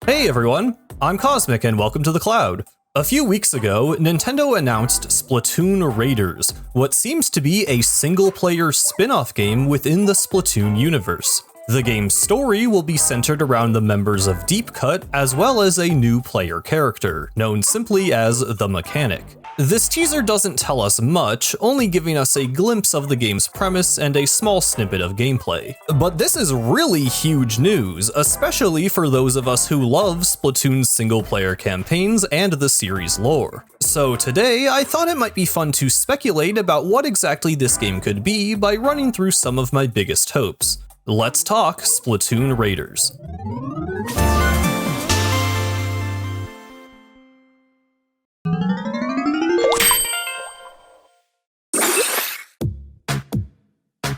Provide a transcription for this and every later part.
Hey everyone, I'm Cosmic and welcome to the Cloud. A few weeks ago, Nintendo announced Splatoon Raiders, what seems to be a single-player spin-off game within the Splatoon universe. The game's story will be centered around the members of Deep Cut, as well as a new player character, known simply as the Mechanic. This teaser doesn't tell us much, only giving us a glimpse of the game's premise and a small snippet of gameplay. But this is really huge news, especially for those of us who love Splatoon's single-player campaigns and the series lore. So today, I thought it might be fun to speculate about what exactly this game could be by running through some of my biggest hopes. Let's talk Splatoon Raiders.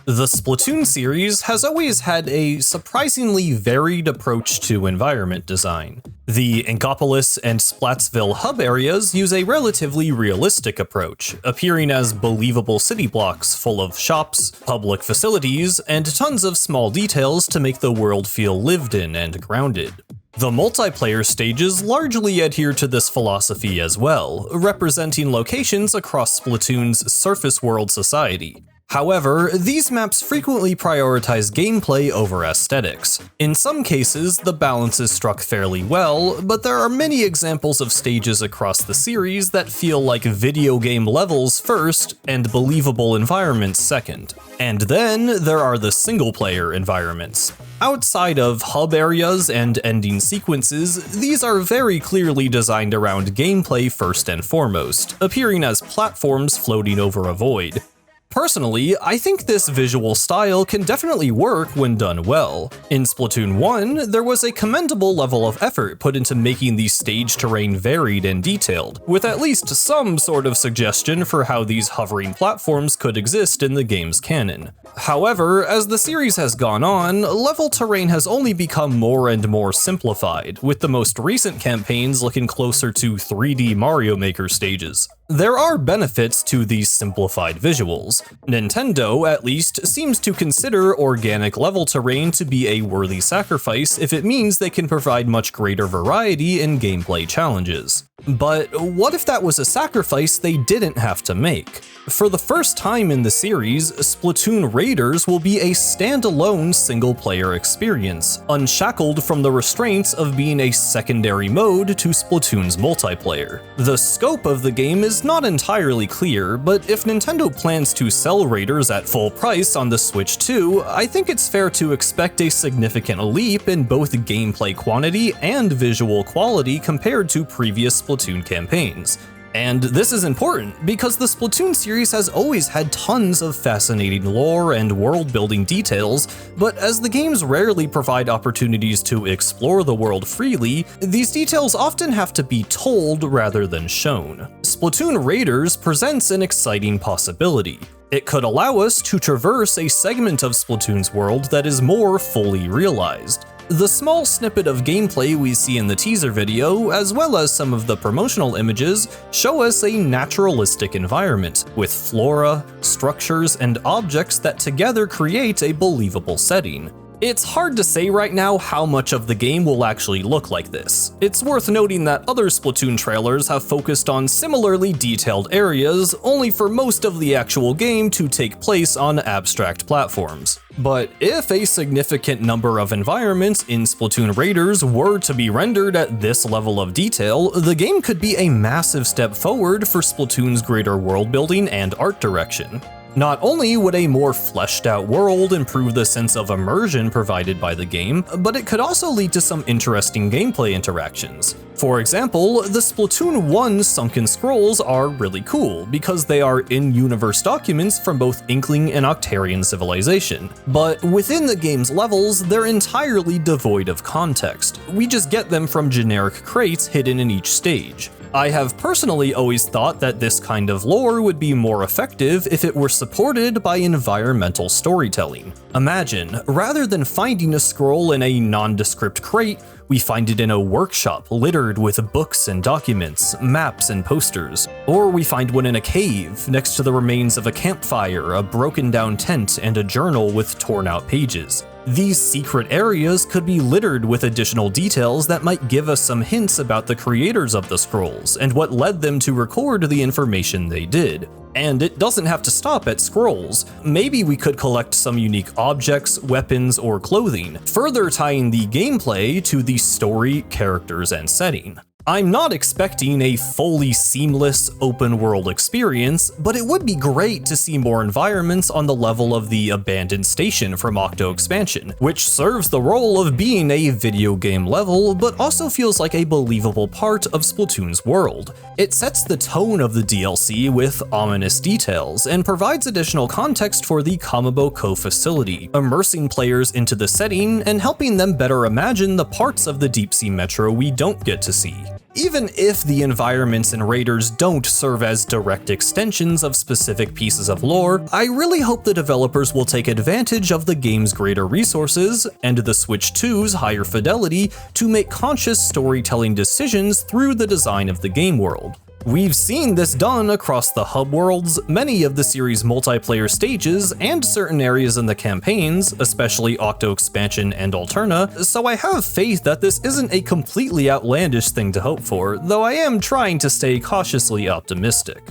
The Splatoon series has always had a surprisingly varied approach to environment design. The Inkopolis and Splatsville hub areas use a relatively realistic approach, appearing as believable city blocks full of shops, public facilities, and tons of small details to make the world feel lived in and grounded. The multiplayer stages largely adhere to this philosophy as well, representing locations across Splatoon's surface world society. However, these maps frequently prioritize gameplay over aesthetics. In some cases, the balance is struck fairly well, but there are many examples of stages across the series that feel like video game levels first and believable environments second. And then there are the single-player environments. Outside of hub areas and ending sequences, these are very clearly designed around gameplay first and foremost, appearing as platforms floating over a void. Personally, I think this visual style can definitely work when done well. In Splatoon 1, there was a commendable level of effort put into making the stage terrain varied and detailed, with at least some sort of suggestion for how these hovering platforms could exist in the game's canon. However, as the series has gone on, level terrain has only become more and more simplified, with the most recent campaigns looking closer to 3D Mario Maker stages. There are benefits to these simplified visuals. Nintendo, at least, seems to consider organic level terrain to be a worthy sacrifice if it means they can provide much greater variety in gameplay challenges. But what if that was a sacrifice they didn't have to make? For the first time in the series, Splatoon Raiders will be a standalone single-player experience, unshackled from the restraints of being a secondary mode to Splatoon's multiplayer. The scope of the game is not entirely clear, but if Nintendo plans to sell Raiders at full price on the Switch 2, I think it's fair to expect a significant leap in both gameplay quantity and visual quality compared to previous Splatoon campaigns. And this is important because the Splatoon series has always had tons of fascinating lore and world-building details, but as the games rarely provide opportunities to explore the world freely, these details often have to be told rather than shown. Splatoon Raiders presents an exciting possibility. It could allow us to traverse a segment of Splatoon's world that is more fully realized. The small snippet of gameplay we see in the teaser video, as well as some of the promotional images, show us a naturalistic environment, with flora, structures, and objects that together create a believable setting. It's hard to say right now how much of the game will actually look like this. It's worth noting that other Splatoon trailers have focused on similarly detailed areas, only for most of the actual game to take place on abstract platforms. But if a significant number of environments in Splatoon Raiders were to be rendered at this level of detail, the game could be a massive step forward for Splatoon's greater world building and art direction. Not only would a more fleshed out world improve the sense of immersion provided by the game, but it could also lead to some interesting gameplay interactions. For example, the Splatoon 1 sunken scrolls are really cool because they are in-universe documents from both Inkling and Octarian civilization. But within the game's levels, they're entirely devoid of context. We just get them from generic crates hidden in each stage. I have personally always thought that this kind of lore would be more effective if it were supported by environmental storytelling. Imagine, rather than finding a scroll in a nondescript crate, we find it in a workshop littered with books and documents, maps and posters. Or we find one in a cave, next to the remains of a campfire, a broken down tent, and a journal with torn out pages. These secret areas could be littered with additional details that might give us some hints about the creators of the scrolls and what led them to record the information they did. And it doesn't have to stop at scrolls. Maybe we could collect some unique objects, weapons, or clothing, further tying the gameplay to the story, characters, and setting. I'm not expecting a fully seamless open world experience, but it would be great to see more environments on the level of the abandoned station from Octo Expansion, which serves the role of being a video game level, but also feels like a believable part of Splatoon's world. It sets the tone of the DLC with ominous details, and provides additional context for the Kamabo Cove facility, immersing players into the setting and helping them better imagine the parts of the deep-sea metro we don't get to see. Even if the environments in Raiders don't serve as direct extensions of specific pieces of lore, I really hope the developers will take advantage of the game's greater resources and the Switch 2's higher fidelity to make conscious storytelling decisions through the design of the game world. We've seen this done across the hub worlds, many of the series' multiplayer stages, and certain areas in the campaigns, especially Octo Expansion and Alterna, so I have faith that this isn't a completely outlandish thing to hope for, though I am trying to stay cautiously optimistic.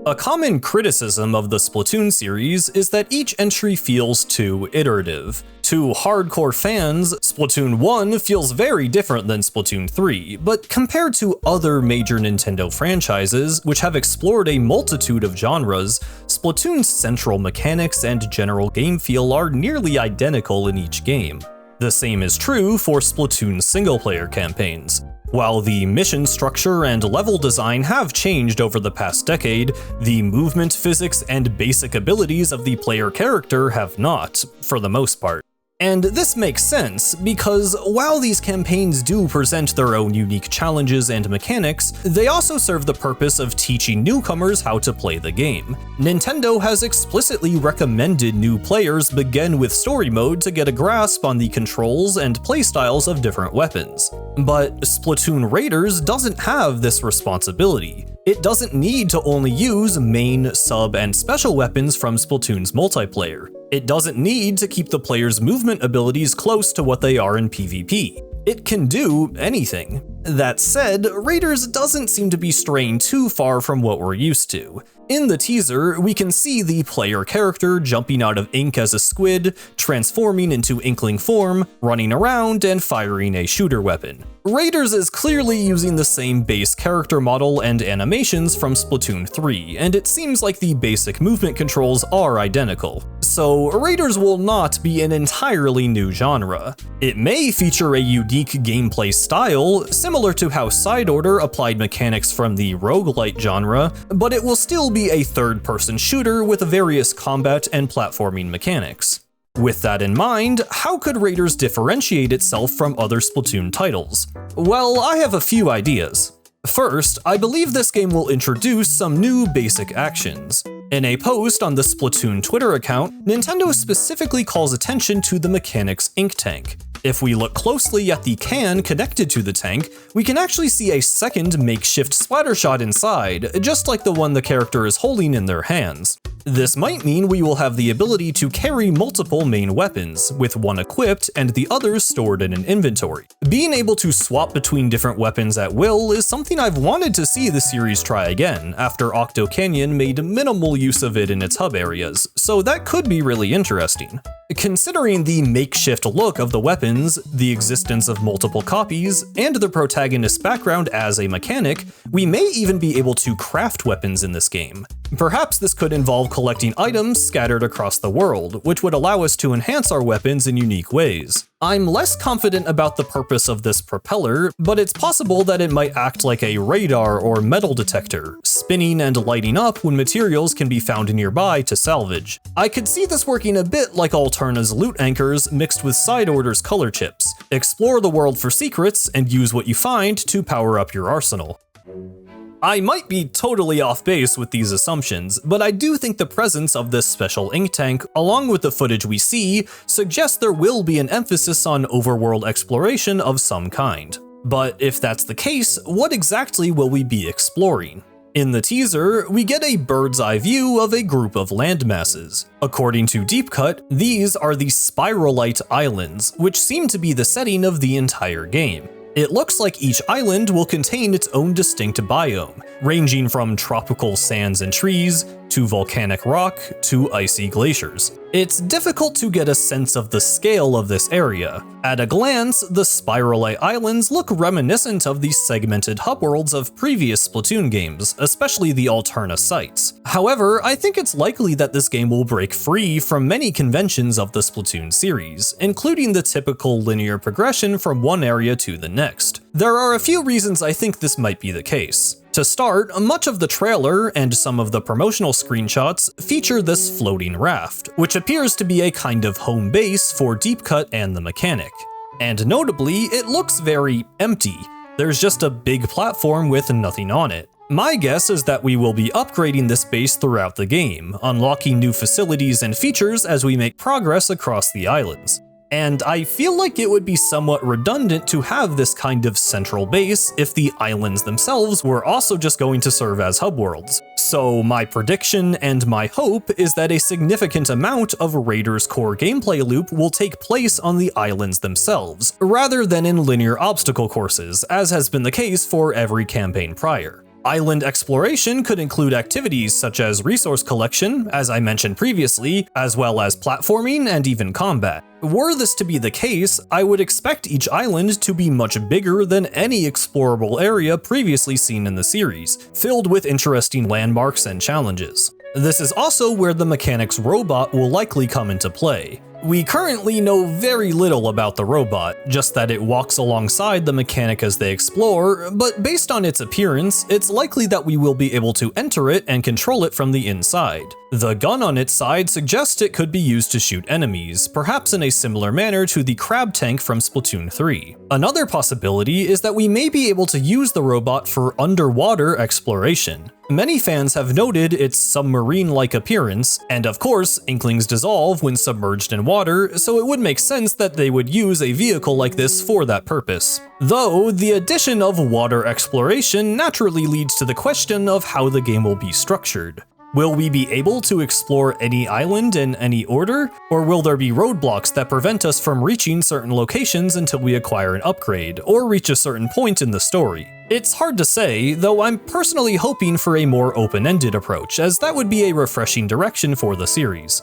A common criticism of the Splatoon series is that each entry feels too iterative. To hardcore fans, Splatoon 1 feels very different than Splatoon 3, but compared to other major Nintendo franchises, which have explored a multitude of genres, Splatoon's central mechanics and general game feel are nearly identical in each game. The same is true for Splatoon's single-player campaigns. While the mission structure and level design have changed over the past decade, the movement physics and basic abilities of the player character have not, for the most part. And this makes sense, because while these campaigns do present their own unique challenges and mechanics, they also serve the purpose of teaching newcomers how to play the game. Nintendo has explicitly recommended new players begin with story mode to get a grasp on the controls and playstyles of different weapons. But Splatoon Raiders doesn't have this responsibility. It doesn't need to only use main, sub, and special weapons from Splatoon's multiplayer. It doesn't need to keep the player's movement abilities close to what they are in PvP. It can do anything. That said, Raiders doesn't seem to be straying too far from what we're used to. In the teaser, we can see the player character jumping out of ink as a squid, transforming into inkling form, running around, and firing a shooter weapon. Raiders is clearly using the same base character model and animations from Splatoon 3, and it seems like the basic movement controls are identical. So Raiders will not be an entirely new genre. It may feature a unique gameplay style, similar to how Side Order applied mechanics from the roguelite genre, but it will still be a third-person shooter with various combat and platforming mechanics. With that in mind, how could Raiders differentiate itself from other Splatoon titles? Well, I have a few ideas. First, I believe this game will introduce some new basic actions. In a post on the Splatoon Twitter account, Nintendo specifically calls attention to the mechanic's ink tank. If we look closely at the can connected to the tank, we can actually see a second makeshift splatter shot inside, just like the one the character is holding in their hands. This might mean we will have the ability to carry multiple main weapons, with one equipped and the others stored in an inventory. Being able to swap between different weapons at will is something I've wanted to see the series try again, after Octo Canyon made minimal use of it in its hub areas, so that could be really interesting. Considering the makeshift look of the weapons, the existence of multiple copies, and the protagonist's background as a mechanic, we may even be able to craft weapons in this game. Perhaps this could involve collecting items scattered across the world, which would allow us to enhance our weapons in unique ways. I'm less confident about the purpose of this propeller, but it's possible that it might act like a radar or metal detector, spinning and lighting up when materials can be found nearby to salvage. I could see this working a bit like Alterna's loot anchors mixed with Side Order's color chips. Explore the world for secrets and use what you find to power up your arsenal. I might be totally off base with these assumptions, but I do think the presence of this special ink tank, along with the footage we see, suggests there will be an emphasis on overworld exploration of some kind. But if that's the case, what exactly will we be exploring? In the teaser, we get a bird's eye view of a group of landmasses. According to Deep Cut, these are the Spiralite Islands, which seem to be the setting of the entire game. It looks like each island will contain its own distinct biome, ranging from tropical sands and trees, to volcanic rock, to icy glaciers. It's difficult to get a sense of the scale of this area. At a glance, the Spiralite Islands look reminiscent of the segmented hub worlds of previous Splatoon games, especially the Alterna sites. However, I think it's likely that this game will break free from many conventions of the Splatoon series, including the typical linear progression from one area to the next. There are a few reasons I think this might be the case. To start, much of the trailer and some of the promotional screenshots feature this floating raft, which appears to be a kind of home base for Deep Cut and the mechanic. And notably, it looks very empty. There's just a big platform with nothing on it. My guess is that we will be upgrading this base throughout the game, unlocking new facilities and features as we make progress across the islands. And I feel like it would be somewhat redundant to have this kind of central base if the islands themselves were also just going to serve as hub worlds. So my prediction and my hope is that a significant amount of Raiders' core gameplay loop will take place on the islands themselves, rather than in linear obstacle courses, as has been the case for every campaign prior. Island exploration could include activities such as resource collection, as I mentioned previously, as well as platforming and even combat. Were this to be the case, I would expect each island to be much bigger than any explorable area previously seen in the series, filled with interesting landmarks and challenges. This is also where the mechanics robot will likely come into play. We currently know very little about the robot, just that it walks alongside the mechanic as they explore, but based on its appearance, it's likely that we will be able to enter it and control it from the inside. The gun on its side suggests it could be used to shoot enemies, perhaps in a similar manner to the crab tank from Splatoon 3. Another possibility is that we may be able to use the robot for underwater exploration. Many fans have noted its submarine-like appearance, and of course, Inklings dissolve when submerged in water, so it would make sense that they would use a vehicle like this for that purpose. Though, the addition of water exploration naturally leads to the question of how the game will be structured. Will we be able to explore any island in any order, or will there be roadblocks that prevent us from reaching certain locations until we acquire an upgrade, or reach a certain point in the story? It's hard to say, though I'm personally hoping for a more open-ended approach, as that would be a refreshing direction for the series.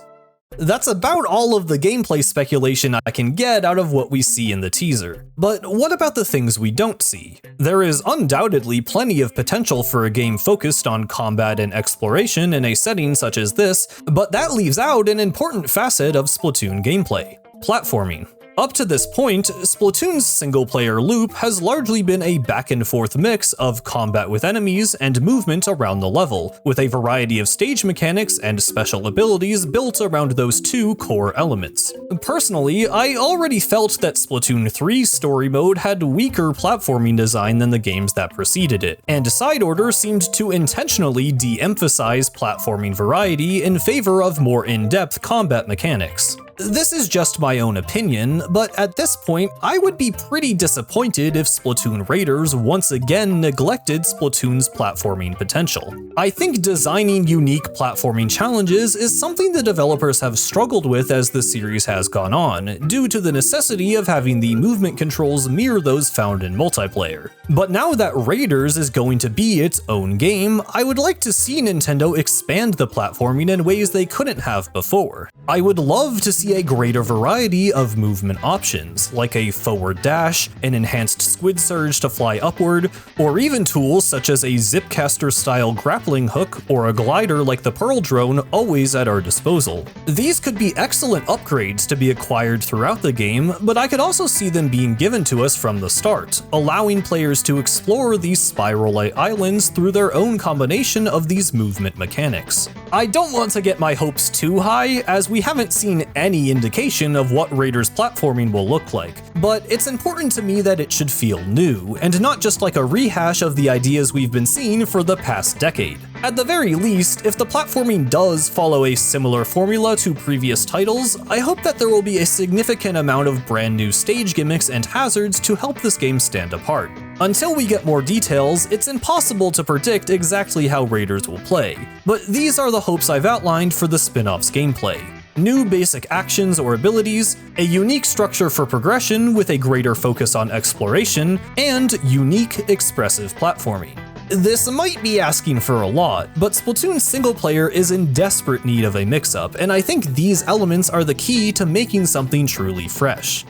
That's about all of the gameplay speculation I can get out of what we see in the teaser. But what about the things we don't see? There is undoubtedly plenty of potential for a game focused on combat and exploration in a setting such as this, but that leaves out an important facet of Splatoon gameplay: platforming. Up to this point, Splatoon's single-player loop has largely been a back-and-forth mix of combat with enemies and movement around the level, with a variety of stage mechanics and special abilities built around those two core elements. Personally, I already felt that Splatoon 3's story mode had weaker platforming design than the games that preceded it, and Side Order seemed to intentionally de-emphasize platforming variety in favor of more in-depth combat mechanics. This is just my own opinion, but at this point, I would be pretty disappointed if Splatoon Raiders once again neglected Splatoon's platforming potential. I think designing unique platforming challenges is something the developers have struggled with as the series has gone on, due to the necessity of having the movement controls mirror those found in multiplayer. But now that Raiders is going to be its own game, I would like to see Nintendo expand the platforming in ways they couldn't have before. I would love to see a greater variety of movement options, like a forward dash, an enhanced Squid surge to fly upward, or even tools such as a Zipcaster-style grappling hook or a glider like the Pearl drone always at our disposal. These could be excellent upgrades to be acquired throughout the game, but I could also see them being given to us from the start, allowing players to explore these Spiralite Islands through their own combination of these movement mechanics. I don't want to get my hopes too high, as we haven't seen any indication of what Raiders platforming will look like, but it's important to me that it should feel new, and not just like a rehash of the ideas we've been seeing for the past decade. At the very least, if the platforming does follow a similar formula to previous titles, I hope that there will be a significant amount of brand new stage gimmicks and hazards to help this game stand apart. Until we get more details, it's impossible to predict exactly how Raiders will play, but these are the hopes I've outlined for the spin-off's gameplay. New basic actions or abilities, a unique structure for progression with a greater focus on exploration, and unique, expressive platforming. This might be asking for a lot, but Splatoon's single player is in desperate need of a mix-up, and I think these elements are the key to making something truly fresh.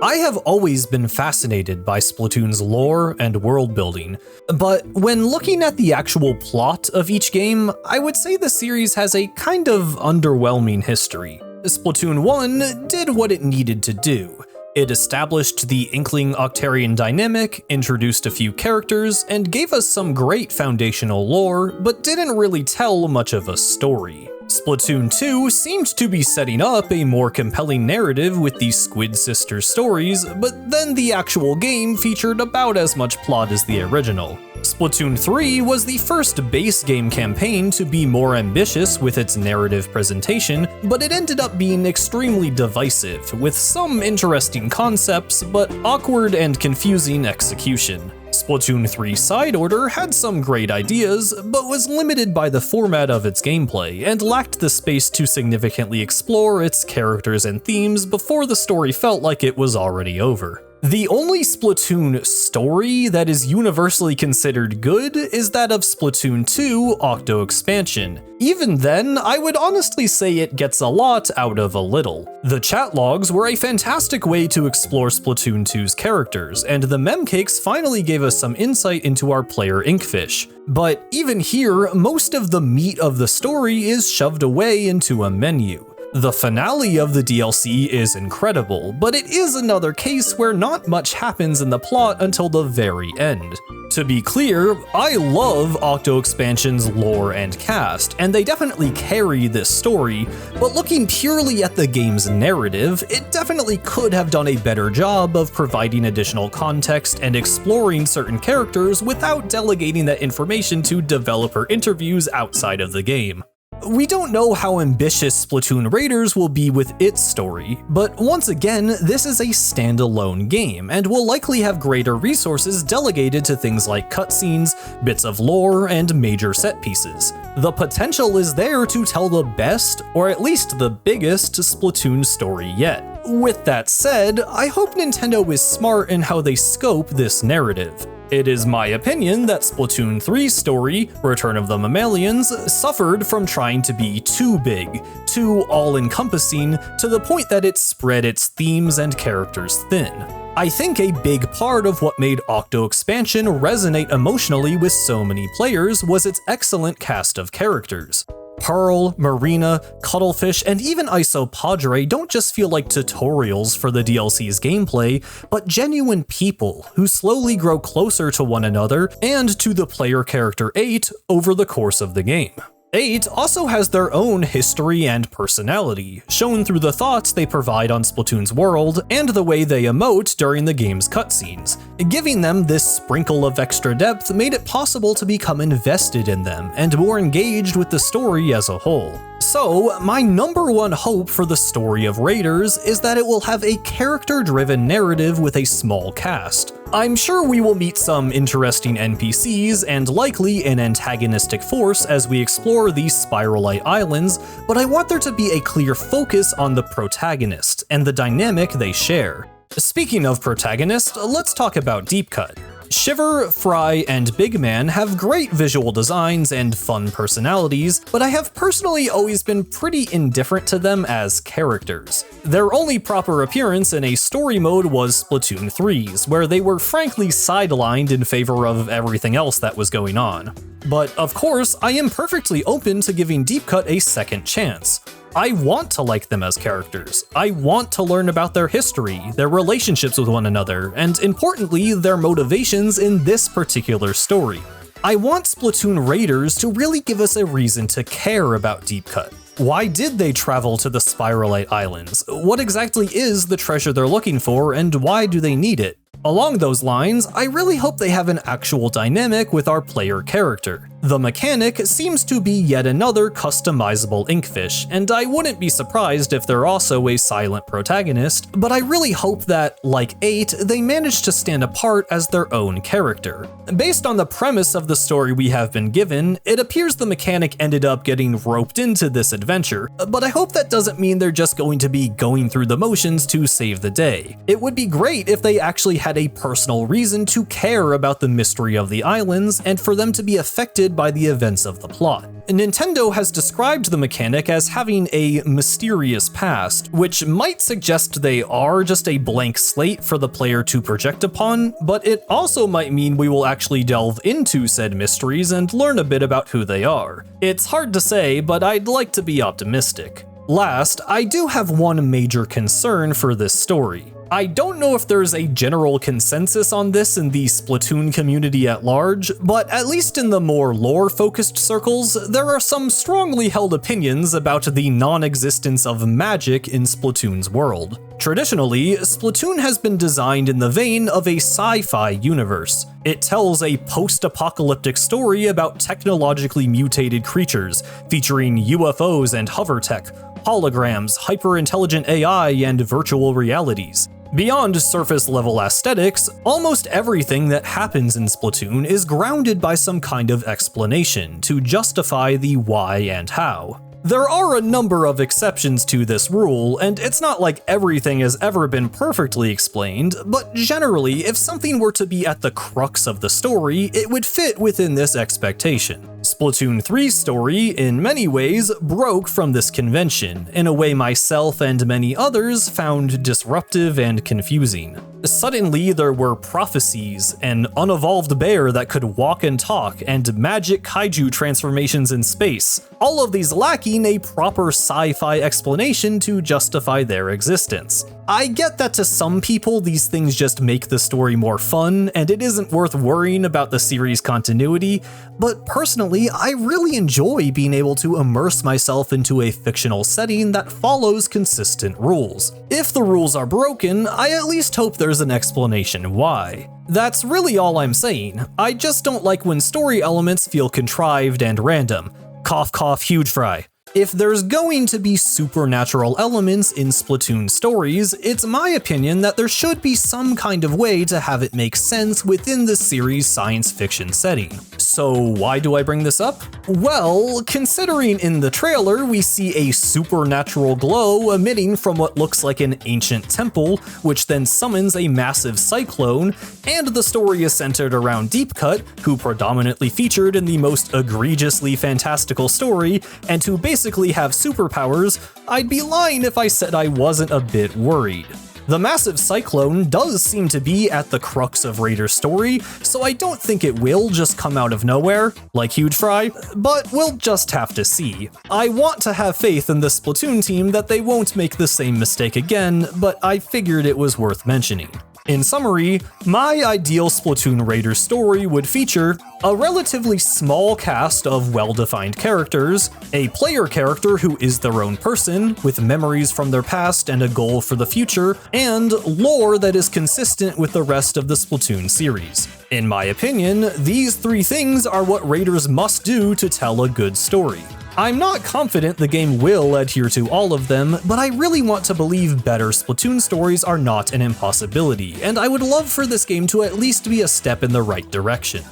I have always been fascinated by Splatoon's lore and world building, but when looking at the actual plot of each game, I would say the series has a kind of underwhelming history. Splatoon 1 did what it needed to do. It established the Inkling Octarian dynamic, introduced a few characters, and gave us some great foundational lore, but didn't really tell much of a story. Splatoon 2 seemed to be setting up a more compelling narrative with the Squid sisters' stories, but then the actual game featured about as much plot as the original. Splatoon 3 was the first base game campaign to be more ambitious with its narrative presentation, but it ended up being extremely divisive, with some interesting concepts, but awkward and confusing execution. Splatoon 3 Side Order had some great ideas, but was limited by the format of its gameplay and lacked the space to significantly explore its characters and themes before the story felt like it was already over. The only Splatoon story that is universally considered good is that of Splatoon 2 Octo Expansion. Even then, I would honestly say it gets a lot out of a little. The chat logs were a fantastic way to explore Splatoon 2's characters, and the memcakes finally gave us some insight into our player Inkfish. But even here, most of the meat of the story is shoved away into a menu. The finale of the DLC is incredible, but it is another case where not much happens in the plot until the very end. To be clear, I love Octo Expansion's lore and cast, and they definitely carry this story, but looking purely at the game's narrative, it definitely could have done a better job of providing additional context and exploring certain characters without delegating that information to developer interviews outside of the game. We don't know how ambitious Splatoon Raiders will be with its story, but once again, this is a standalone game and will likely have greater resources delegated to things like cutscenes, bits of lore, and major set pieces. The potential is there to tell the best, or at least the biggest, Splatoon story yet. With that said, I hope Nintendo is smart in how they scope this narrative. It is my opinion that Splatoon 3's story, Return of the Mammalians, suffered from trying to be too big, too all-encompassing, to the point that it spread its themes and characters thin. I think a big part of what made Octo Expansion resonate emotionally with so many players was its excellent cast of characters. Pearl, Marina, Cuttlefish, and even Isopadre don't just feel like tutorials for the DLC's gameplay, but genuine people who slowly grow closer to one another and to the player character 8 over the course of the game. 8 also has their own history and personality, shown through the thoughts they provide on Splatoon's world and the way they emote during the game's cutscenes. Giving them this sprinkle of extra depth made it possible to become invested in them and more engaged with the story as a whole. So, my number one hope for the story of Raiders is that it will have a character-driven narrative with a small cast. I'm sure we will meet some interesting NPCs and likely an antagonistic force as we explore these Spiralite Islands, but I want there to be a clear focus on the protagonist and the dynamic they share. Speaking of protagonist, let's talk about Deep Cut. Shiver, Fry, and Big Man have great visual designs and fun personalities, but I have personally always been pretty indifferent to them as characters. Their only proper appearance in a story mode was Splatoon 3's, where they were frankly sidelined in favor of everything else that was going on. But of course, I am perfectly open to giving Deep Cut a second chance. I want to like them as characters. I want to learn about their history, their relationships with one another, and importantly, their motivations in this particular story. I want Splatoon Raiders to really give us a reason to care about Deep Cut. Why did they travel to the Spiralite Islands? What exactly is the treasure they're looking for, and why do they need it? Along those lines, I really hope they have an actual dynamic with our player character. The mechanic seems to be yet another customizable inkfish, and I wouldn't be surprised if they're also a silent protagonist, but I really hope that, like 8, they manage to stand apart as their own character. Based on the premise of the story we have been given, it appears the mechanic ended up getting roped into this adventure, but I hope that doesn't mean they're just going to be going through the motions to save the day. It would be great if they actually had a personal reason to care about the mystery of the islands and for them to be affected by the events of the plot. Nintendo has described the mechanic as having a mysterious past, which might suggest they are just a blank slate for the player to project upon, but it also might mean we will actually delve into said mysteries and learn a bit about who they are. It's hard to say, but I'd like to be optimistic. Last, I do have one major concern for this story. I don't know if there's a general consensus on this in the Splatoon community at large, but at least in the more lore-focused circles, there are some strongly held opinions about the non-existence of magic in Splatoon's world. Traditionally, Splatoon has been designed in the vein of a sci-fi universe. It tells a post-apocalyptic story about technologically mutated creatures, featuring UFOs and hover tech, holograms, hyper-intelligent AI, and virtual realities. Beyond surface-level aesthetics, almost everything that happens in Splatoon is grounded by some kind of explanation to justify the why and how. There are a number of exceptions to this rule, and it's not like everything has ever been perfectly explained, but generally, if something were to be at the crux of the story, it would fit within this expectation. Splatoon 3's story, in many ways, broke from this convention, in a way myself and many others found disruptive and confusing. Suddenly, there were prophecies, an unevolved bear that could walk and talk, and magic kaiju transformations in space, all of these lacking a proper sci-fi explanation to justify their existence. I get that to some people these things just make the story more fun, and it isn't worth worrying about the series' continuity, but personally, I really enjoy being able to immerse myself into a fictional setting that follows consistent rules. If the rules are broken, I at least hope there's an explanation why. That's really all I'm saying. I just don't like when story elements feel contrived and random. Cough cough huge fry. If there's going to be supernatural elements in Splatoon stories, it's my opinion that there should be some kind of way to have it make sense within the series' science fiction setting. So why do I bring this up? Well, considering in the trailer we see a supernatural glow emitting from what looks like an ancient temple, which then summons a massive cyclone, and the story is centered around Deepcut, who predominantly featured in the most egregiously fantastical story, and who basically have superpowers, I'd be lying if I said I wasn't a bit worried. The massive cyclone does seem to be at the crux of Raiders' story, so I don't think it will just come out of nowhere, like Huge Fry, but we'll just have to see. I want to have faith in the Splatoon team that they won't make the same mistake again, but I figured it was worth mentioning. In summary, my ideal Splatoon Raiders story would feature a relatively small cast of well-defined characters, a player character who is their own person, with memories from their past and a goal for the future, and lore that is consistent with the rest of the Splatoon series. In my opinion, these three things are what Raiders must do to tell a good story. I'm not confident the game will adhere to all of them, but I really want to believe better Splatoon stories are not an impossibility, and I would love for this game to at least be a step in the right direction.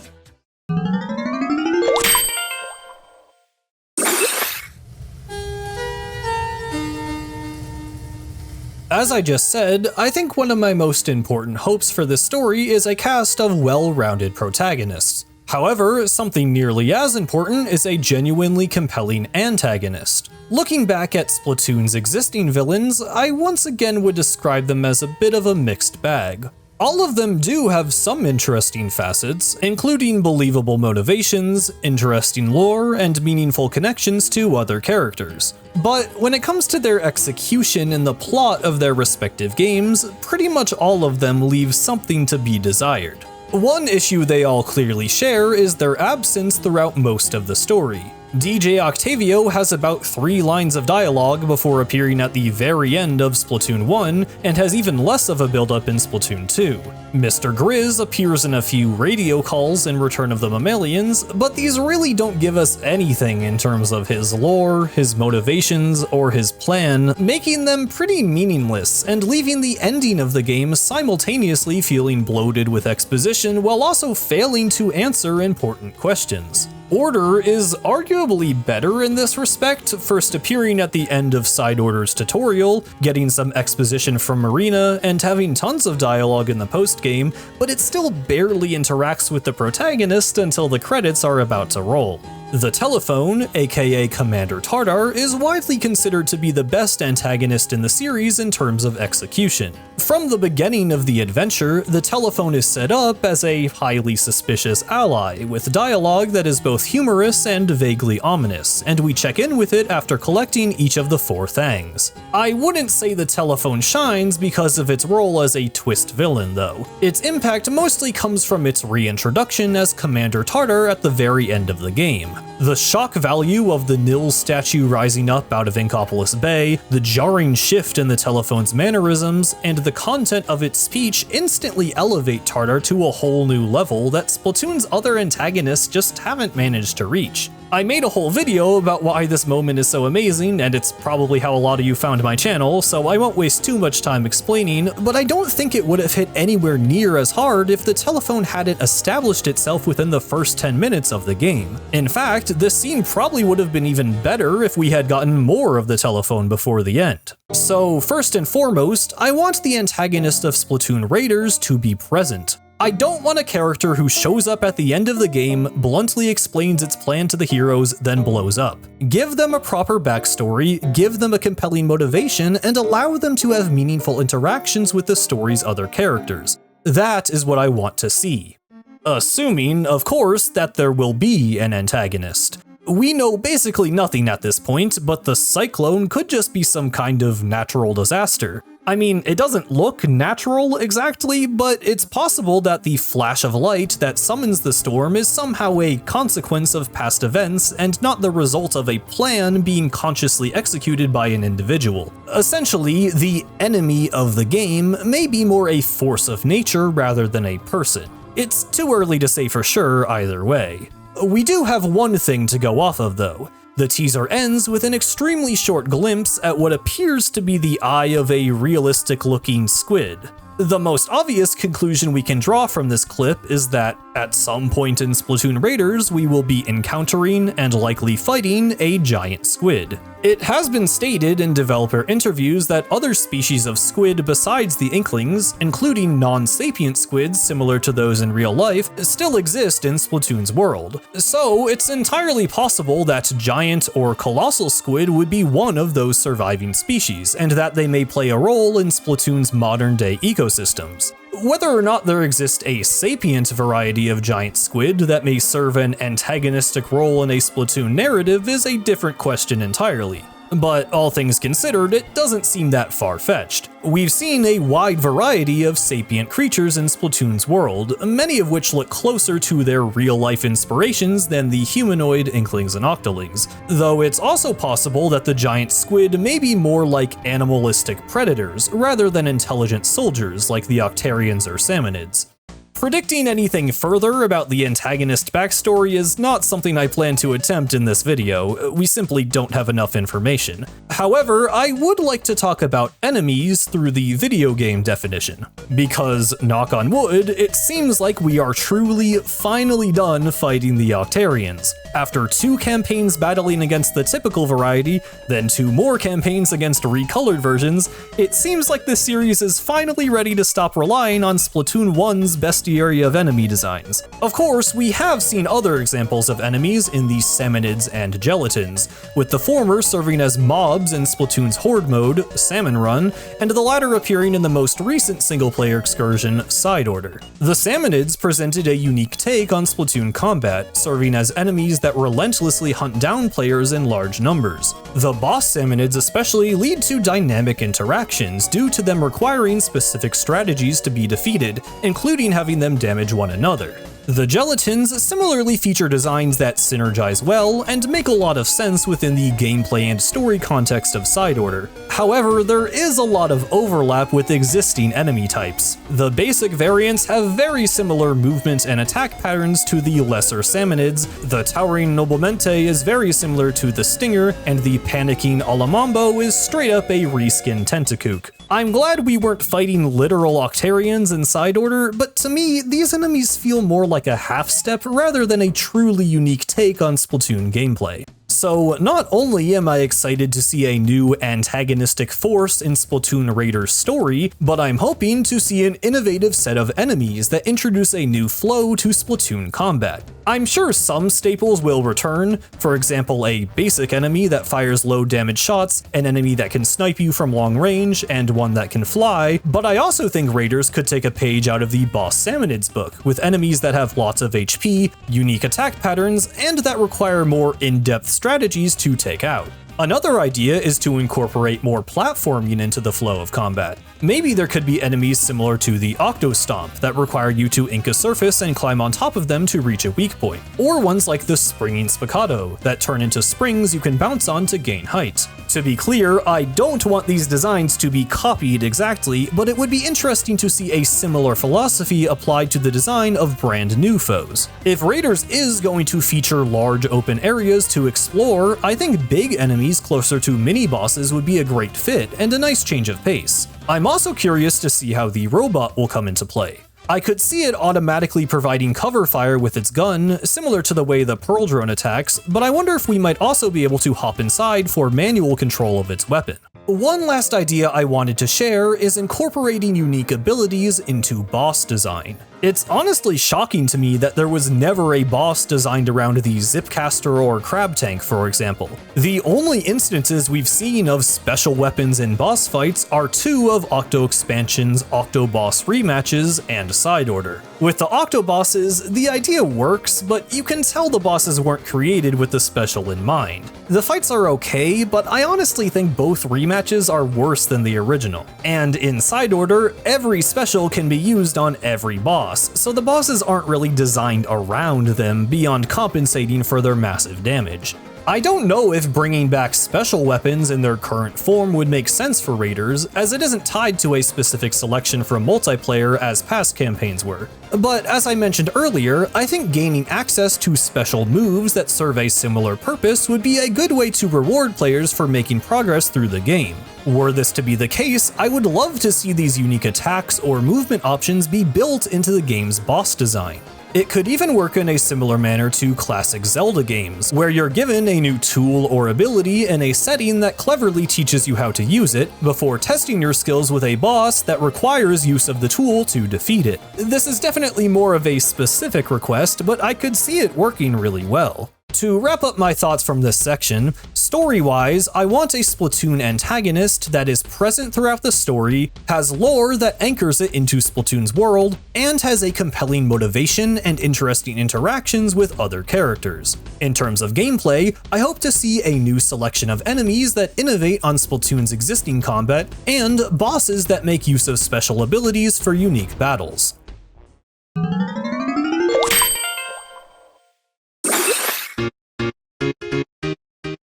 As I just said, I think one of my most important hopes for this story is a cast of well-rounded protagonists. However, something nearly as important is a genuinely compelling antagonist. Looking back at Splatoon's existing villains, I once again would describe them as a bit of a mixed bag. All of them do have some interesting facets, including believable motivations, interesting lore, and meaningful connections to other characters. But when it comes to their execution in the plot of their respective games, pretty much all of them leave something to be desired. One issue they all clearly share is their absence throughout most of the story. DJ Octavio has about 3 lines of dialogue before appearing at the very end of Splatoon 1, and has even less of a build-up in Splatoon 2. Mr. Grizz appears in a few radio calls in Return of the Mammalians, but these really don't give us anything in terms of his lore, his motivations, or his plan, making them pretty meaningless and leaving the ending of the game simultaneously feeling bloated with exposition while also failing to answer important questions. Order is arguably better in this respect, first appearing at the end of Side Order's tutorial, getting some exposition from Marina, and having tons of dialogue in the post-game, but it still barely interacts with the protagonist until the credits are about to roll. The Telephone, aka Commander Tartar, is widely considered to be the best antagonist in the series in terms of execution. From the beginning of the adventure, the Telephone is set up as a highly suspicious ally, with dialogue that is both humorous and vaguely ominous, and we check in with it after collecting each of the 4 Thangs. I wouldn't say the Telephone shines because of its role as a twist villain, though. Its impact mostly comes from its reintroduction as Commander Tartar at the very end of the game. The shock value of the Nil statue rising up out of Inkopolis Bay, the jarring shift in the Telephone's mannerisms, and the content of its speech instantly elevate Tartar to a whole new level that Splatoon's other antagonists just haven't managed to reach. I made a whole video about why this moment is so amazing, and it's probably how a lot of you found my channel, so I won't waste too much time explaining, but I don't think it would have hit anywhere near as hard if the Telephone hadn't established itself within the first 10 minutes of the game. In fact, this scene probably would have been even better if we had gotten more of the Telephone before the end. So first and foremost, I want the antagonist of Splatoon Raiders to be present. I don't want a character who shows up at the end of the game, bluntly explains its plan to the heroes, then blows up. Give them a proper backstory, give them a compelling motivation, and allow them to have meaningful interactions with the story's other characters. That is what I want to see. Assuming, of course, that there will be an antagonist. We know basically nothing at this point, but the cyclone could just be some kind of natural disaster. I mean, it doesn't look natural exactly, but it's possible that the flash of light that summons the storm is somehow a consequence of past events and not the result of a plan being consciously executed by an individual. Essentially, the enemy of the game may be more a force of nature rather than a person. It's too early to say for sure either way. We do have one thing to go off of though. The teaser ends with an extremely short glimpse at what appears to be the eye of a realistic-looking squid. The most obvious conclusion we can draw from this clip is that, at some point in Splatoon Raiders, we will be encountering and likely fighting a giant squid. It has been stated in developer interviews that other species of squid besides the Inklings, including non-sapient squids similar to those in real life, still exist in Splatoon's world. So it's entirely possible that giant or colossal squid would be one of those surviving species, and that they may play a role in Splatoon's modern-day ecosystems. Whether or not there exists a sapient variety of giant squid that may serve an antagonistic role in a Splatoon narrative is a different question entirely. But all things considered, it doesn't seem that far-fetched. We've seen a wide variety of sapient creatures in Splatoon's world, many of which look closer to their real-life inspirations than the humanoid Inklings and Octolings, though it's also possible that the giant squid may be more like animalistic predators rather than intelligent soldiers like the Octarians or Salmonids. Predicting anything further about the antagonist backstory is not something I plan to attempt in this video, we simply don't have enough information. However, I would like to talk about enemies through the video game definition, because, knock on wood, it seems like we are truly, finally done fighting the Octarians. After 2 campaigns battling against the typical variety, then 2 more campaigns against recolored versions, it seems like the series is finally ready to stop relying on Splatoon 1's bestiary of enemy designs. Of course, we have seen other examples of enemies in the Salmonids and Gelatins, with the former serving as mobs in Splatoon's Horde mode, Salmon Run, and the latter appearing in the most recent single-player excursion, Side Order. The Salmonids presented a unique take on Splatoon combat, serving as enemies that relentlessly hunt down players in large numbers. The boss Salmonids especially lead to dynamic interactions due to them requiring specific strategies to be defeated, including having them damage one another. The gelatins similarly feature designs that synergize well and make a lot of sense within the gameplay and story context of Side Order. However, there is a lot of overlap with existing enemy types. The basic variants have very similar movement and attack patterns to the lesser Salmonids, the towering Noblemente is very similar to the Stinger, and the panicking Alamambo is straight up a reskinned Tentacook. I'm glad we weren't fighting literal Octarians in Side Order, but to me, these enemies feel more like a half-step rather than a truly unique take on Splatoon gameplay. So not only am I excited to see a new antagonistic force in Splatoon Raiders' story, but I'm hoping to see an innovative set of enemies that introduce a new flow to Splatoon combat. I'm sure some staples will return, for example a basic enemy that fires low damage shots, an enemy that can snipe you from long range, and one that can fly, but I also think Raiders could take a page out of the Boss Salmonids book, with enemies that have lots of HP, unique attack patterns, and that require more in-depth strategies to take out. Another idea is to incorporate more platforming into the flow of combat. Maybe there could be enemies similar to the Octo Stomp that require you to ink a surface and climb on top of them to reach a weak point, or ones like the Springing Spiccato that turn into springs you can bounce on to gain height. To be clear, I don't want these designs to be copied exactly, but it would be interesting to see a similar philosophy applied to the design of brand new foes. If Raiders is going to feature large open areas to explore, I think big enemies closer to mini-bosses would be a great fit and a nice change of pace. I'm also curious to see how the robot will come into play. I could see it automatically providing cover fire with its gun, similar to the way the Pearl Drone attacks, but I wonder if we might also be able to hop inside for manual control of its weapon. One last idea I wanted to share is incorporating unique abilities into boss design. It's honestly shocking to me that there was never a boss designed around the Zipcaster or Crab Tank, for example. The only instances we've seen of special weapons in boss fights are two of Octo Expansion's Octo Boss rematches and Side Order. With the Octo bosses, the idea works, but you can tell the bosses weren't created with the special in mind. The fights are okay, but I honestly think both rematches are worse than the original. And in Side Order, every special can be used on every boss, so the bosses aren't really designed around them beyond compensating for their massive damage. I don't know if bringing back special weapons in their current form would make sense for Raiders, as it isn't tied to a specific selection from multiplayer as past campaigns were. But as I mentioned earlier, I think gaining access to special moves that serve a similar purpose would be a good way to reward players for making progress through the game. Were this to be the case, I would love to see these unique attacks or movement options be built into the game's boss design. It could even work in a similar manner to classic Zelda games, where you're given a new tool or ability in a setting that cleverly teaches you how to use it, before testing your skills with a boss that requires use of the tool to defeat it. This is definitely more of a specific request, but I could see it working really well. To wrap up my thoughts from this section, story-wise, I want a Splatoon antagonist that is present throughout the story, has lore that anchors it into Splatoon's world, and has a compelling motivation and interesting interactions with other characters. In terms of gameplay, I hope to see a new selection of enemies that innovate on Splatoon's existing combat, and bosses that make use of special abilities for unique battles.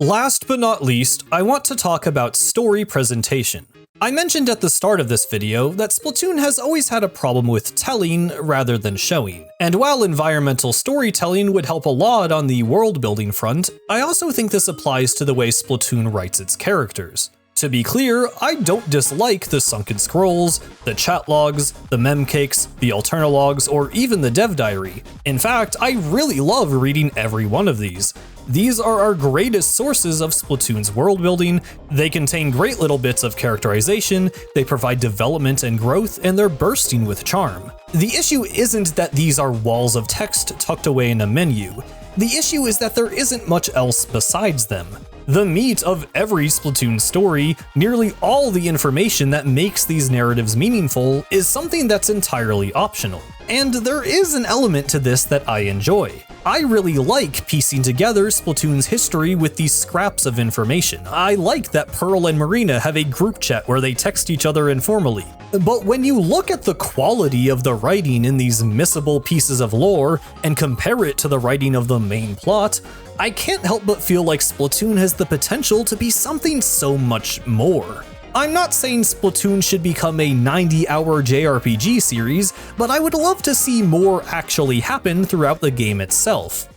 Last but not least, I want to talk about story presentation. I mentioned at the start of this video that Splatoon has always had a problem with telling rather than showing. And while environmental storytelling would help a lot on the world building front, I also think this applies to the way Splatoon writes its characters. To be clear, I don't dislike the sunken scrolls, the chat logs, the memcakes, the alternologs, or even the dev diary. In fact, I really love reading every one of these. These are our greatest sources of Splatoon's world building. They contain great little bits of characterization, they provide development and growth, and they're bursting with charm. The issue isn't that these are walls of text tucked away in a menu. The issue is that there isn't much else besides them. The meat of every Splatoon story, nearly all the information that makes these narratives meaningful, is something that's entirely optional. And there is an element to this that I enjoy. I really like piecing together Splatoon's history with these scraps of information. I like that Pearl and Marina have a group chat where they text each other informally. But when you look at the quality of the writing in these missable pieces of lore and compare it to the writing of the main plot, I can't help but feel like Splatoon has the potential to be something so much more. I'm not saying Splatoon should become a 90-hour JRPG series, but I would love to see more actually happen throughout the game itself.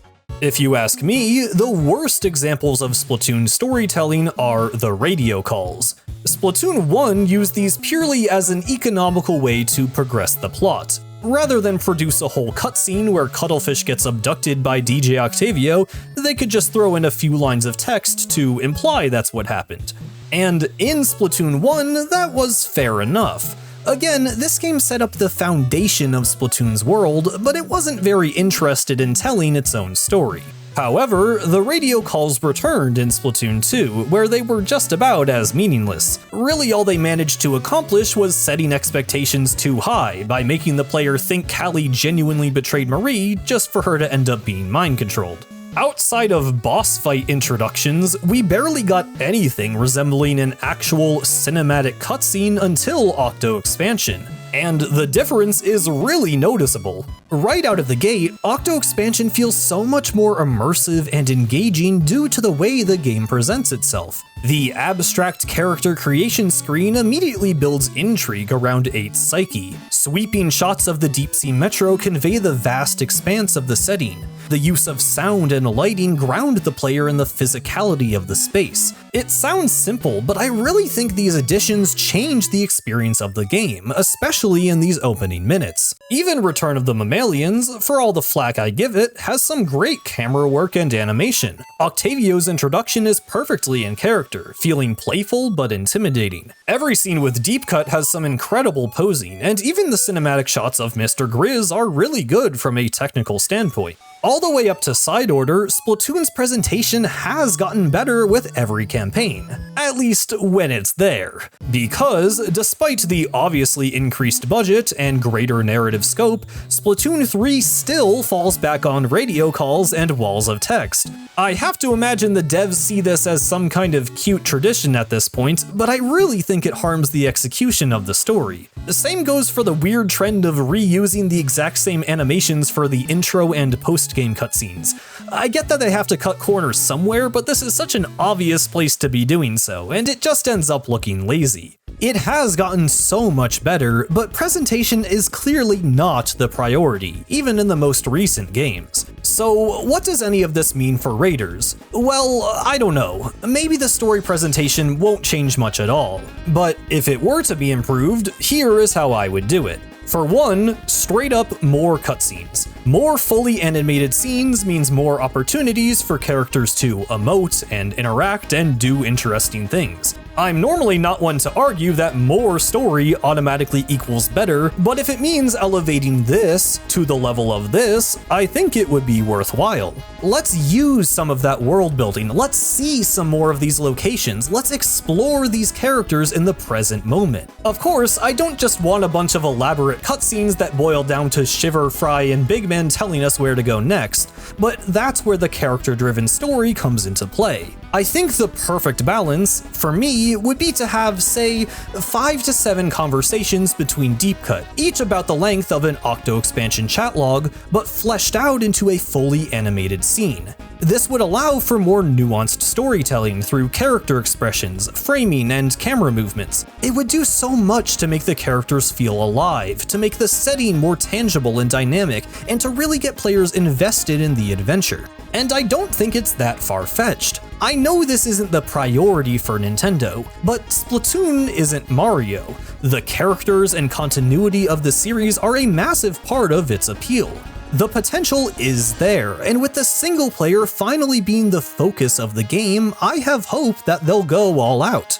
If you ask me, the worst examples of Splatoon storytelling are the radio calls. Splatoon 1 used these purely as an economical way to progress the plot. Rather than produce a whole cutscene where Cuttlefish gets abducted by DJ Octavio, they could just throw in a few lines of text to imply that's what happened. And in Splatoon 1, that was fair enough. Again, this game set up the foundation of Splatoon's world, but it wasn't very interested in telling its own story. However, the radio calls returned in Splatoon 2, where they were just about as meaningless. Really all they managed to accomplish was setting expectations too high by making the player think Callie genuinely betrayed Marie just for her to end up being mind-controlled. Outside of boss fight introductions, we barely got anything resembling an actual cinematic cutscene until Octo Expansion. And the difference is really noticeable. Right out of the gate, Octo Expansion feels so much more immersive and engaging due to the way the game presents itself. The abstract character creation screen immediately builds intrigue around 8's psyche. Sweeping shots of the deep-sea metro convey the vast expanse of the setting. The use of sound and lighting ground the player in the physicality of the space. It sounds simple, but I really think these additions change the experience of the game, especially in these opening minutes. Even Return of the Mammalians, for all the flack I give it, has some great camera work and animation. Octavio's introduction is perfectly in character, feeling playful but intimidating. Every scene with Deep Cut has some incredible posing, and even the cinematic shots of Mr. Grizz are really good from a technical standpoint. All the way up to Side Order, Splatoon's presentation has gotten better with every campaign. At least when it's there. Because, despite the obviously increased budget and greater narrative scope, Splatoon 3 still falls back on radio calls and walls of text. I have to imagine the devs see this as some kind of cute tradition at this point, but I really think it harms the execution of the story. The same goes for the weird trend of reusing the exact same animations for the intro and post-game cutscenes. I get that they have to cut corners somewhere, but this is such an obvious place to be doing so, and it just ends up looking lazy. It has gotten so much better, but presentation is clearly not the priority, even in the most recent games. So what does any of this mean for Raiders? Well, I don't know. Maybe the story presentation won't change much at all. But if it were to be improved, here is how I would do it. For one, straight up more cutscenes. More fully animated scenes means more opportunities for characters to emote and interact and do interesting things. I'm normally not one to argue that more story automatically equals better, but if it means elevating this to the level of this, I think it would be worthwhile. Let's use some of that world building, let's see some more of these locations, let's explore these characters in the present moment. Of course, I don't just want a bunch of elaborate cutscenes that boil down to Shiver, Fry, and Big Man telling us where to go next, but that's where the character-driven story comes into play. I think the perfect balance, for me, would be to have, say, 5 to 7 conversations between Deep Cut, each about the length of an Octo Expansion chat log, but fleshed out into a fully animated scene. This would allow for more nuanced storytelling through character expressions, framing, and camera movements. It would do so much to make the characters feel alive, to make the setting more tangible and dynamic, and to really get players invested in the adventure. And I don't think it's that far-fetched. I know this isn't the priority for Nintendo, but Splatoon isn't Mario. The characters and continuity of the series are a massive part of its appeal. The potential is there, and with the single player finally being the focus of the game, I have hope that they'll go all out.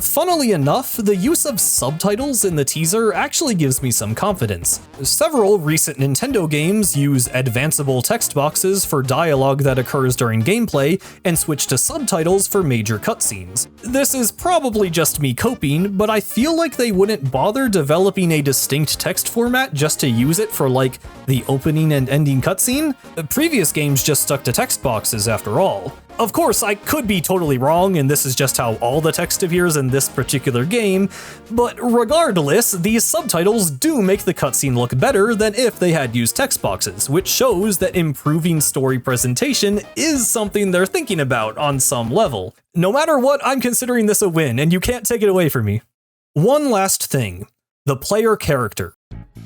Funnily enough, the use of subtitles in the teaser actually gives me some confidence. Several recent Nintendo games use advanceable text boxes for dialogue that occurs during gameplay and switch to subtitles for major cutscenes. This is probably just me coping, but I feel like they wouldn't bother developing a distinct text format just to use it for like the opening and ending cutscene. Previous games just stuck to text boxes after all. Of course, I could be totally wrong, and this is just how all the text appears in this particular game, but regardless, these subtitles do make the cutscene look better than if they had used text boxes, which shows that improving story presentation is something they're thinking about on some level. No matter what, I'm considering this a win, and you can't take it away from me. One last thing, the player character.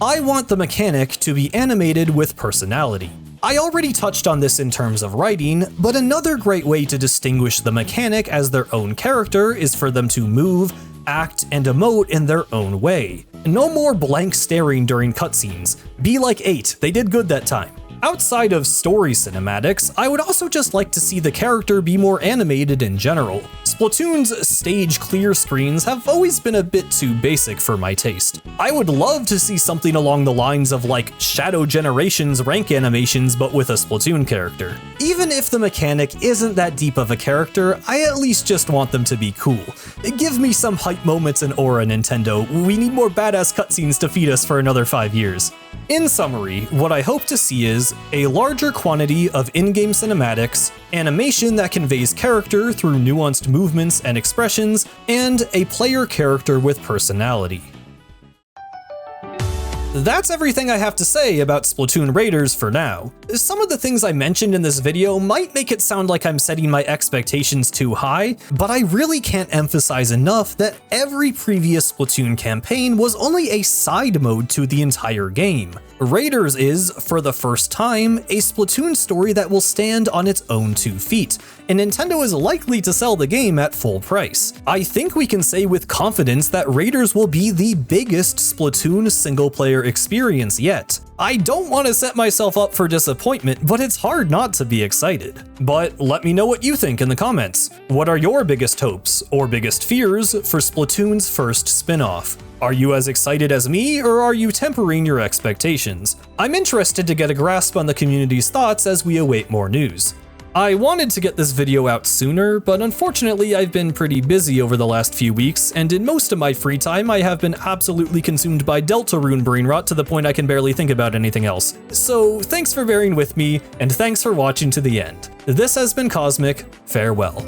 I want the mechanic to be animated with personality. I already touched on this in terms of writing, but another great way to distinguish the mechanic as their own character is for them to move, act, and emote in their own way. No more blank staring during cutscenes. Be like 8, they did good that time. Outside of story cinematics, I would also just like to see the character be more animated in general. Splatoon's stage clear screens have always been a bit too basic for my taste. I would love to see something along the lines of like Shadow Generations rank animations but with a Splatoon character. Even if the mechanic isn't that deep of a character, I at least just want them to be cool. Give me some hype moments in Aura, Nintendo. We need more badass cutscenes to feed us for another 5 years. In summary, what I hope to see is a larger quantity of in-game cinematics, animation that conveys character through nuanced movements and expressions, and a player character with personality. That's everything I have to say about Splatoon Raiders for now. Some of the things I mentioned in this video might make it sound like I'm setting my expectations too high, but I really can't emphasize enough that every previous Splatoon campaign was only a side mode to the entire game. Raiders is, for the first time, a Splatoon story that will stand on its own 2 feet, and Nintendo is likely to sell the game at full price. I think we can say with confidence that Raiders will be the biggest Splatoon single-player experience yet. I don't want to set myself up for disappointment, but it's hard not to be excited. But let me know what you think in the comments. What are your biggest hopes or biggest fears for Splatoon's first spin-off? Are you as excited as me, or are you tempering your expectations? I'm interested to get a grasp on the community's thoughts as we await more news. I wanted to get this video out sooner, but unfortunately I've been pretty busy over the last few weeks, and in most of my free time I have been absolutely consumed by Deltarune brain rot to the point I can barely think about anything else. So thanks for bearing with me, and thanks for watching to the end. This has been Cosmic, farewell.